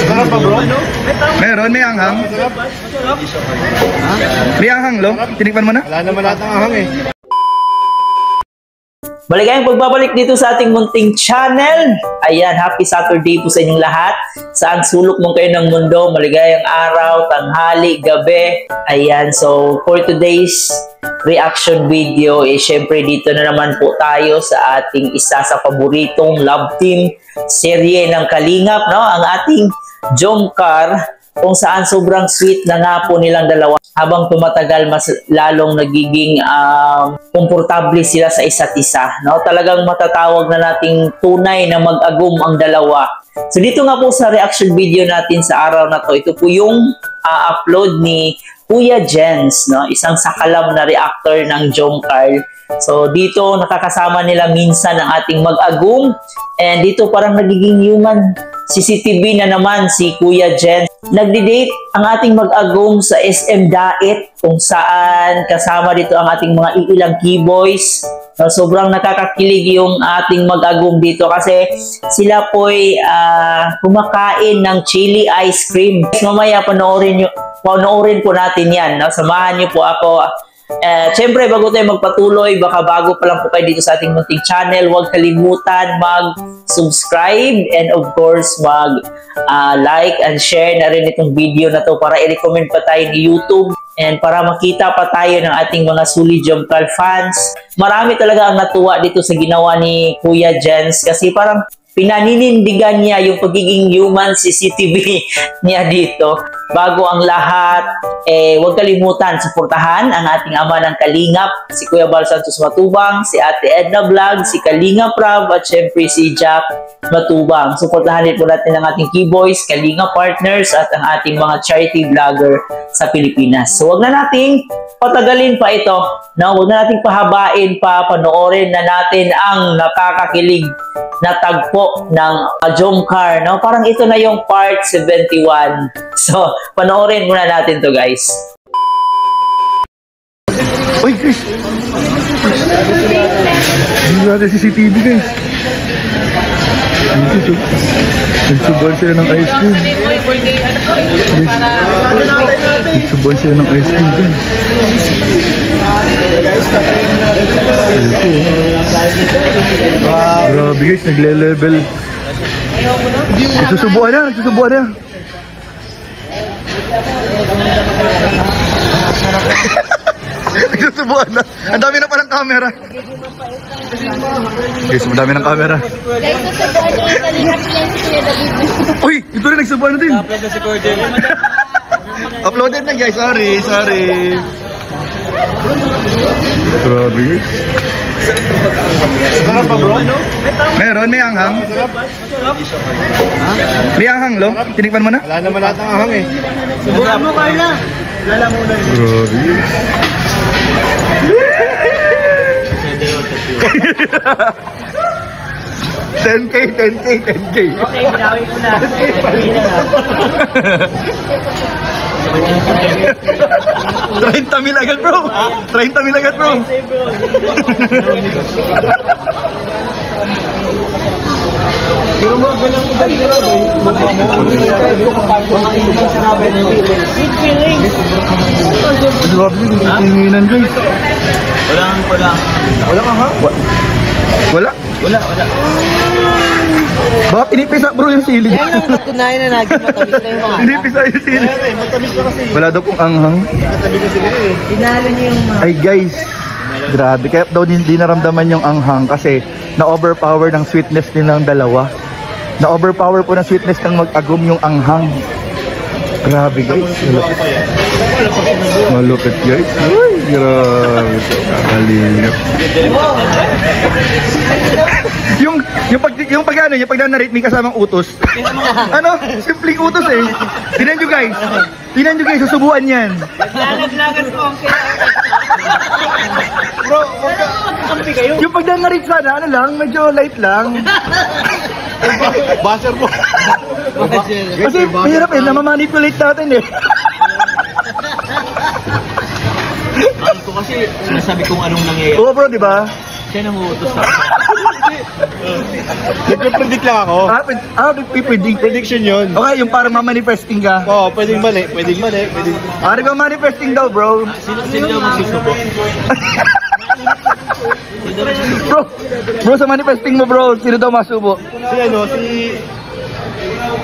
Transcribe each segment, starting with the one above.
Sarap pa bro? Meron, may anghang. May anghang lo? Tinikman mo na? Wala naman lahat ng anghang eh. Maligayang pagbabalik dito sa ating munting channel. Ayan, happy Saturday po sa inyong lahat. Saan sulok mo kayo ng mundo, maligayang araw, tanghali, gabi. Ayan, so for today's reaction video, syempre dito na naman po tayo sa ating isa sa paboritong love team serye ng Kalingap, no? Ang ating Jomcar, kung saan sobrang sweet na nga po nilang dalawa. Habang tumatagal, mas lalong nagiging komportable sila sa isa't isa. No? Talagang matatawag na nating tunay na mag-agum ang dalawa. So dito nga po sa reaction video natin sa araw na to, ito po yung upload ni Kuya Jens, no? Isang sakalam na reactor ng Jomcar. So dito nakakasama nila minsan ang ating mag-agum, and dito parang nagiging human CCTV na naman si Kuya Jens. Nagdi-date ang ating mag-agum sa SM Dait, kung saan kasama dito ang ating mga iilang keyboys. Sobrang nakakakilig yung ating mag-agum dito kasi sila po'y kumakain ng chili ice cream. Mamaya panoorin po natin yan. No? Samahan niyo po ako. Siyempre, bago tayo magpatuloy, baka bago pa lang po kayo dito sa ating munting channel, huwag kalimutan mag-subscribe and of course mag-like and share na rin itong video na to para i-recommend pa tayo ni YouTube and para makita pa tayo ng ating mga sulit Jomcar fans. Marami talaga ang natuwa dito sa ginawa ni Kuya Jens kasi parang pinaninindigan niya yung pagiging human CCTV niya dito. Bago ang lahat, huwag kalimutan, suportahan ang ating ama ng Kalingap, si Kuya Bal Santos Matubang, si Ate Edna Vlog, si Kalingap Rab, at syempre si Jack Matubang. Suportahan din po natin ang ating keyboys, Kalingap Partners, at ang ating mga charity vlogger sa Pilipinas. So huwag na nating patagalin pa ito. No? Huwag na nating pahabain pa, panoorin na natin ang nakakakilig na tagpo ng Jomcar, no? Parang ito na yung part 71. So, panoorin muna natin to, guys. Uy, Chris! Hindi natin CCTV, guys. Nagsubal sila ng ice cream. Nagsubal sila ng ice cream, guys. Grabe guys, nagle-level. Nagsusubuan na, nagsusubuan na. Nagsusubuan na. Ang dami na palang camera. Guys, ang dami ng camera. Uy, ito rin nagsubuan na din. Uploaded na guys, sorry. Grabe guys. Sarap pa bro? Meron, may anghang. May anghang lo? Tinikman mo na? Wala naman lahat ng anghang eh. Subukan mo, Carla. Lala muna. Grabe. 10K. Okay, binawi ko na. 30 mil agad bro. 30 mil agad bro. Pero mo ganang dagdag Grabe yung tinginan guys. Wala ka ha? Wala? Baka pinipisa bro yung sili. Yan ang natunayan na naging matamis na yung mga Pinipisa yung sili. Matamis pa kasi. Wala daw pong anghang. Matamis kasi eh. Dinalo niya yung mga... Ay guys, grabe. Kaya daw hindi naramdaman yung anghang kasi na-overpower ng sweetness nilang dalawa. Na-overpower po ng sweetness ng mag-agum yung anghang. Grabe guys. Malupit guys. Uy, grabe. Kalingap. Yung pag na-narrate may kasamang utos. Ano? Simpleng utos eh. Tingnan nyo guys, susubuan yan. Lagas mo ang Bro, kampi kayo. Yung pag na-narrate sana, ano lang, medyo light lang. Baser mo. Kasi mahirap eh, namamanipulate natin eh. Ako kasi sinasabi kung anong nangyayari. Oo bro, di ba? Siya nang uutos sa Nagpe-predict lang ako. Nagpipredict. Prediction yun. Okay, yung parang mamanifesting ka. Oo, pwedeng mali. Pwedeng mali. Pwedeng... Parang manifesting daw, bro. Sino yung magsusubo? Bro, sa manifesting mo, bro, sino daw masubo?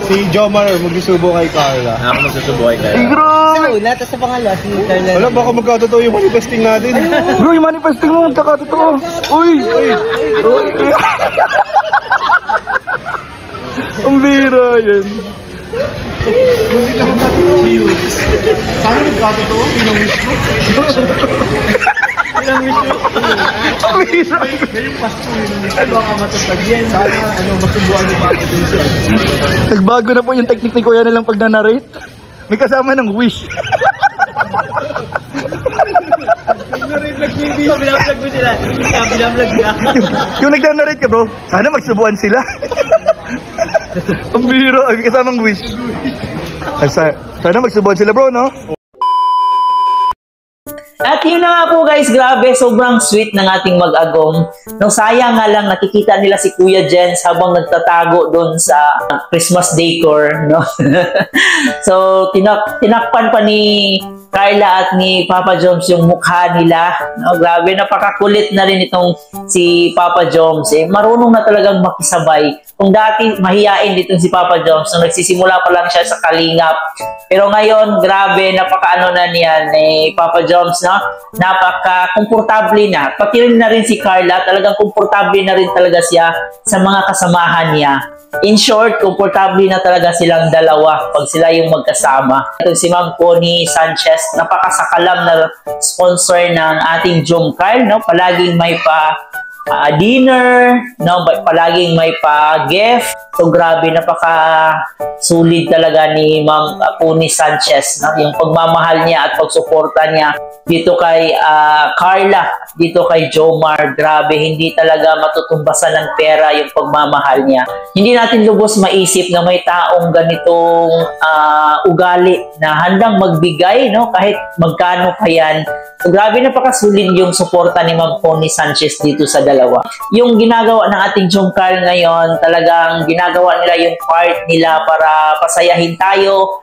Si Jomar magsusubo kay Carla. Ako magsusubo kay Carla. Bro! Sa una, tapos sa pangalawa, si Carla. Wala, baka magkatotoo yung manifesting natin. Bro, yung manifesting mo, magkakatotoo. Uy! Ang bira yan. Sana magkatotoo? Pinang wish mo? Pinang wish mo? Ang bira. Ngayong Pasko yun. Baka matatag yan. Sana masubuan ni Papa Jason. Nagbago na po yung technique ni Kuya nilang pag na-narrate. May kasama ng wish. Binablog mo sila. Binablog niya. Yung nagna-narrate ka, bro, sana magsubuan sila. Ang biro, ang kasamang wish. Sana magsubuan sila, bro, no? At yun na nga po guys, grabe, sobrang sweet ng ating mag-agong. Nung sayang nga lang, nakikita nila si Kuya Jens habang nagtatago doon sa Christmas decor, no? So, tinakpan pa ni Carla at ni Papa Joms yung mukha nila. No? Grabe, napakakulit na rin itong si Papa Joms. Marunong na talagang makisabay. Kung dati mahiyain ditong si Papa Joms, nung nagsisimula pa lang siya sa Kalingap. Pero ngayon, grabe, napakaano na niyan Papa Joms, no? Napaka-komportable na. Pati rin na rin si Carla, talagang komportable na rin talaga siya sa mga kasamahan niya. In short, komportable na talaga silang dalawa pag sila yung magkasama. Ito si Ma'am Connie Sanchez, napakasakalam na sponsor ng ating Jomcar, no? Palaging may dinner, no? Palaging may pa-gift. So grabe, napaka-sulit talaga ni Ma'am Connie Sanchez, no? Yung pagmamahal niya at pagsuporta niya dito kay Carla, dito kay Jomar. Grabe, hindi talaga matutumbasan ng pera yung pagmamahal niya. Hindi natin lubos maisip na may taong ganitong ugali na handang magbigay, no? Kahit magkano pa yan. So, grabe, napakasulit yung suporta ni Ma'am Connie Sanchez dito sa dalawa. Yung ginagawa ng ating Jomcar ngayon, talagang ginagawa nila yung part nila para pasayahin tayo,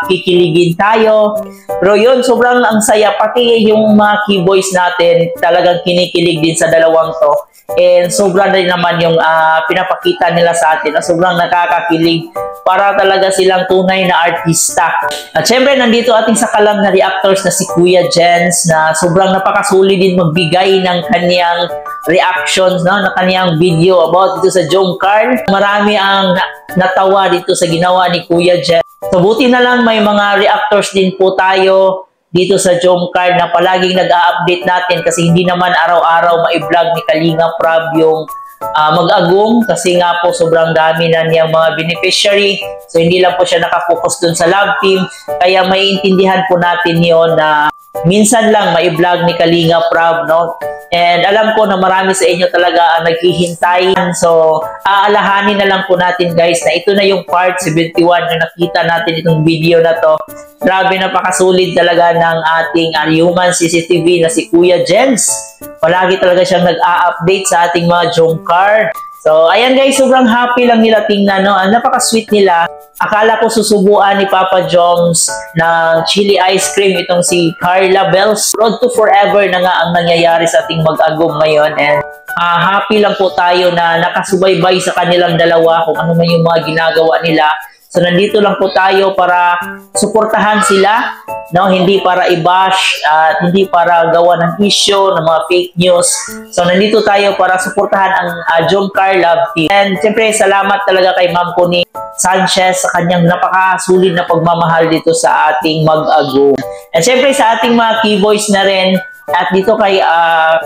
kikiligin tayo. Pero yun, sobrang ang saya. Pati yung mga key boys natin, talagang kinikilig din sa dalawang to. And sobrang rin naman yung pinapakita nila sa atin na sobrang nakakakilig, para talaga silang tunay na artista. At syempre, nandito ating sakalam na reactors na si Kuya Jens, na sobrang napakasuli din magbigay ng kanyang reactions, no? Na kanyang video about dito sa Jomcar. Marami ang natawa dito sa ginawa ni Kuya Jens. So buti na lang may mga reactors din po tayo dito sa Jomcar na palaging nag-a-update natin, kasi hindi naman araw-araw ma-vlog ni Kalinga Prab yung mag-agong, kasi nga po sobrang dami na niyang mga beneficiary. So hindi lang po siya nakafocus dun sa love team, kaya maiintindihan po natin yon na minsan lang ma-vlog ni Kalinga Prab, no? And alam ko na marami sa inyo talaga ang naghihintay. So, aalahanin na lang po natin guys na ito na yung part 71 na nakita natin itong video na to. Grabe, napakasulit talaga ng ating human CCTV na si Kuya Jens. Palagi talaga siyang nag-a-update sa ating mga Jomcar. So, ayan guys, sobrang happy lang nila tingnan, no? Napaka-sweet nila. Akala ko susubuan ni Papa Joms ng chili ice cream itong si Carla Bells. Road to forever na nga ang nangyayari sa ating mag-agong ngayon. And happy lang po tayo na nakasubaybay sa kanilang dalawa kung ano man yung mga ginagawa nila. So, nandito lang po tayo para suportahan sila, no? Hindi para i-bash at hindi para gawa ng issue, ng mga fake news. So, nandito tayo para suportahan ang Jomcar Love Team. And siyempre, salamat talaga kay Ma'am Connie Sanchez sa kanyang napakasulit na pagmamahal dito sa ating mag-agong. And siyempre, sa ating mga key boys na rin, at dito kay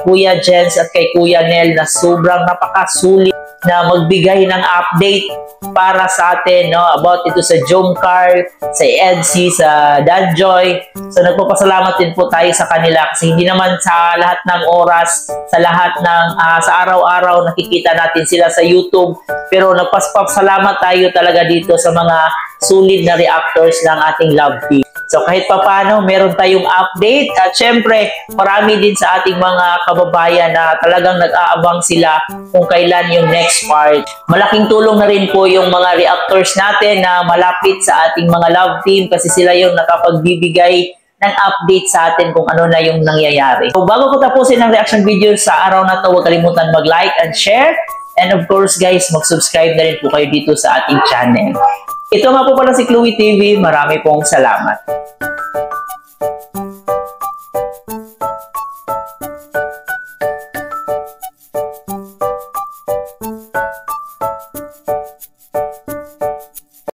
Kuya Jens at kay Kuya Nel, na sobrang napakasulit na magbigay ng update para sa atin, no, about ito sa Jomcar, sa EDC, sa Danjoy. So nagpapasalamat din po tayo sa kanila, kasi hindi naman sa lahat ng oras, sa lahat ng sa araw-araw nakikita natin sila sa YouTube, pero nagpapasalamat tayo talaga dito sa mga solid na reactors ng ating love team. So kahit papano, meron tayong update at syempre marami din sa ating mga kababayan na talagang nag-aabang sila kung kailan yung next part. Malaking tulong na rin po yung mga reactors natin na malapit sa ating mga love team kasi sila yung nakapagbibigay ng update sa atin kung ano na yung nangyayari. So bago ko tapusin ang reaction video sa araw na to, huwag kalimutan mag-like and share. And of course guys, mag-subscribe na rin po kayo dito sa ating channel. Ito nga po pala si Chloe TV. Marami pong salamat.